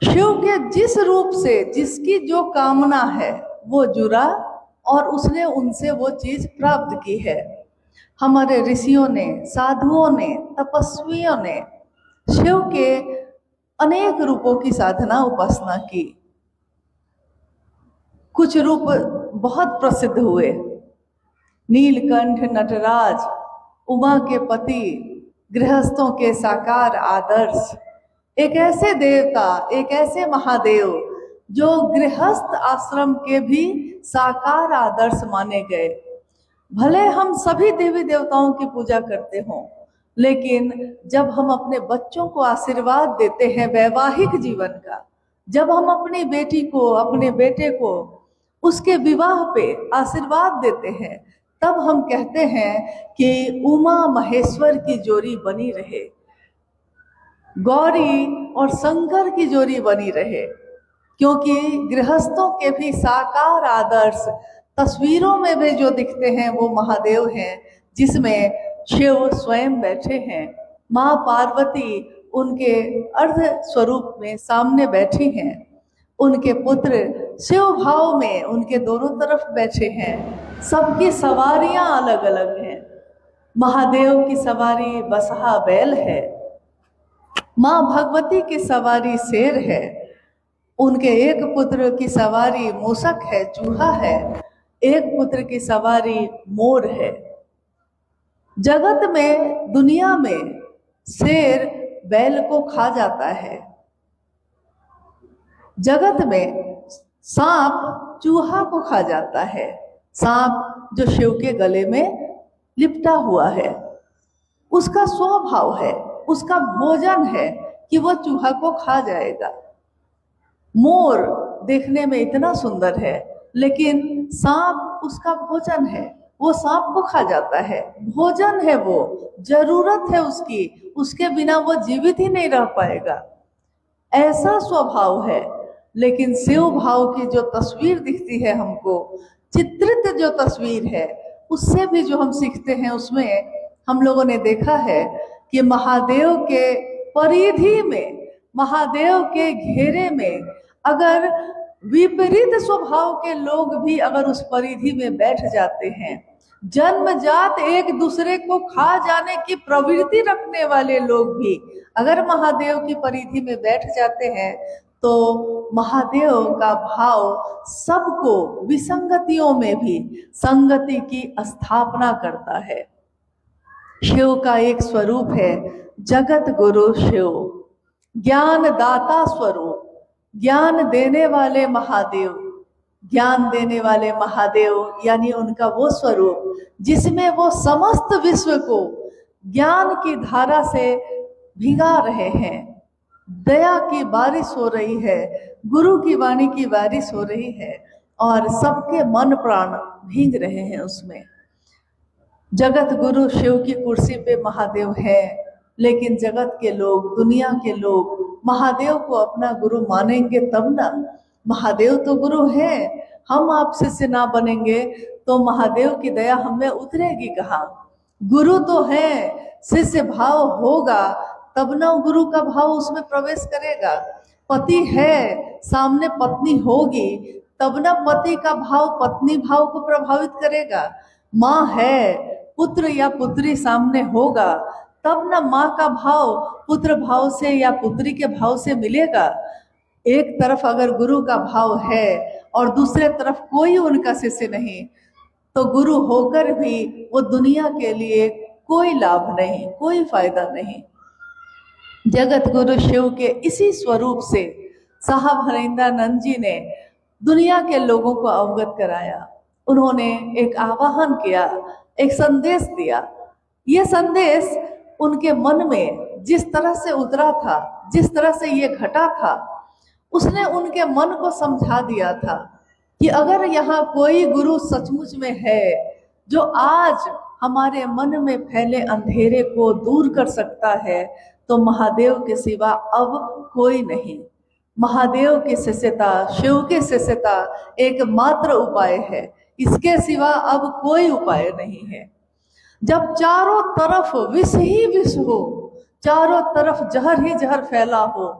शिव के जिस रूप से जिसकी जो कामना है वो जुड़ा और उसने उनसे वो चीज प्राप्त की है। हमारे ऋषियों ने, साधुओं ने, तपस्वियों ने शिव के अनेक रूपों की साधना उपासना की। कुछ रूप बहुत प्रसिद्ध हुए, नीलकंठ, नटराज, उमा के पति, गृहस्थों के साकार आदर्श, एक ऐसे देवता, एक ऐसे महादेव जो गृहस्थ आश्रम के भी साकार आदर्श माने गए। भले हम सभी देवी देवताओं की पूजा करते हों, लेकिन जब हम अपने बच्चों को आशीर्वाद देते हैं वैवाहिक जीवन का, जब हम अपनी बेटी को, अपने बेटे को उसके विवाह पे आशीर्वाद देते हैं, तब हम कहते हैं कि उमा महेश्वर की जोड़ी बनी रहे, गौरी और शंकर की जोड़ी बनी रहे। क्योंकि गृहस्थों के भी साकार आदर्श तस्वीरों में भी जो दिखते हैं वो महादेव हैं, जिसमें शिव स्वयं बैठे हैं, माँ पार्वती उनके अर्ध स्वरूप में सामने बैठी हैं, उनके पुत्र शिव भाव में उनके दोनों तरफ बैठे हैं। सबकी सवारियां अलग अलग हैं। महादेव की सवारी बसहा बैल है, माँ भगवती की सवारी शेर है, उनके एक पुत्र की सवारी मूषक है, चूहा है, एक पुत्र की सवारी मोर है। जगत में, दुनिया में शेर बैल को खा जाता है, जगत में सांप चूहा को खा जाता है। सांप जो शिव के गले में लिपटा हुआ है, उसका स्वभाव है, उसका भोजन है कि वो चूहा को खा जाएगा। मोर देखने में इतना सुंदर है, लेकिन सांप उसका भोजन है, वो सांप को खा जाता है, भोजन है, वो जरूरत है उसकी, उसके बिना वो जीवित ही नहीं रह पाएगा। ऐसा स्वभाव है। लेकिन शिव भाव की जो तस्वीर दिखती है हमको, चित्रित जो तस्वीर है, उससे भी जो हम सीखते हैं, उसमें हम लोगों ने देखा है कि महादेव के परिधि में, महादेव के घेरे में अगर विपरीत स्वभाव के लोग भी अगर उस परिधि में बैठ जाते हैं, जन्मजात एक दूसरे को खा जाने की प्रवृत्ति रखने वाले लोग भी अगर महादेव की परिधि में बैठ जाते हैं, तो महादेव का भाव सबको, विसंगतियों में भी संगति की स्थापना करता है। शिव का एक स्वरूप है जगत गुरु शिव, ज्ञान दाता स्वरूप, ज्ञान देने वाले महादेव। ज्ञान देने वाले महादेव यानी उनका वो स्वरूप जिसमें वो समस्त विश्व को ज्ञान की धारा से भिगा रहे हैं। दया की बारिश हो रही है, गुरु की वाणी की बारिश हो रही है, और सबके मन प्राण भीग रहे हैं उसमें। जगत गुरु शिव की कुर्सी पे महादेव है, लेकिन जगत के लोग, दुनिया के लोग महादेव को अपना गुरु मानेंगे तब ना। महादेव तो गुरु है, हम आप शिष्य ना बनेंगे तो महादेव की दया हमें उतरेगी कहाँ। गुरु तो है, शिष्य भाव होगा तब ना गुरु का भाव उसमें प्रवेश करेगा। पति है, सामने पत्नी होगी तब ना पति का भाव पत्नी भाव को प्रभावित करेगा। माँ है, पुत्र या पुत्री सामने होगा तब ना माँ का भाव पुत्र भाव से या पुत्री के भाव से मिलेगा। एक तरफ अगर गुरु का भाव है और दूसरे तरफ कोई उनका शिष्य नहीं, तो गुरु होकर भी वो दुनिया के लिए कोई लाभ नहीं, कोई फायदा नहीं। जगत गुरु शिव के इसी स्वरूप से साहब हरिंद्रानंद जी ने दुनिया के लोगों को अवगत कराया। उन्होंने एक आह्वान किया, एक संदेश दिया। ये संदेश उनके मन में जिस तरह से उतरा था, जिस तरह से ये घटा था, उसने उनके मन को समझा दिया था कि अगर यहाँ कोई गुरु सचमुच में है जो आज हमारे मन में फैले अंधेरे को दूर कर सकता है, तो महादेव के सिवा अब कोई नहीं। महादेव की शिष्यता, शिव की शिष्यता एकमात्र उपाय है, इसके सिवा अब कोई उपाय नहीं है। जब चारों तरफ विष ही विष हो, चारों तरफ जहर ही जहर फैला हो,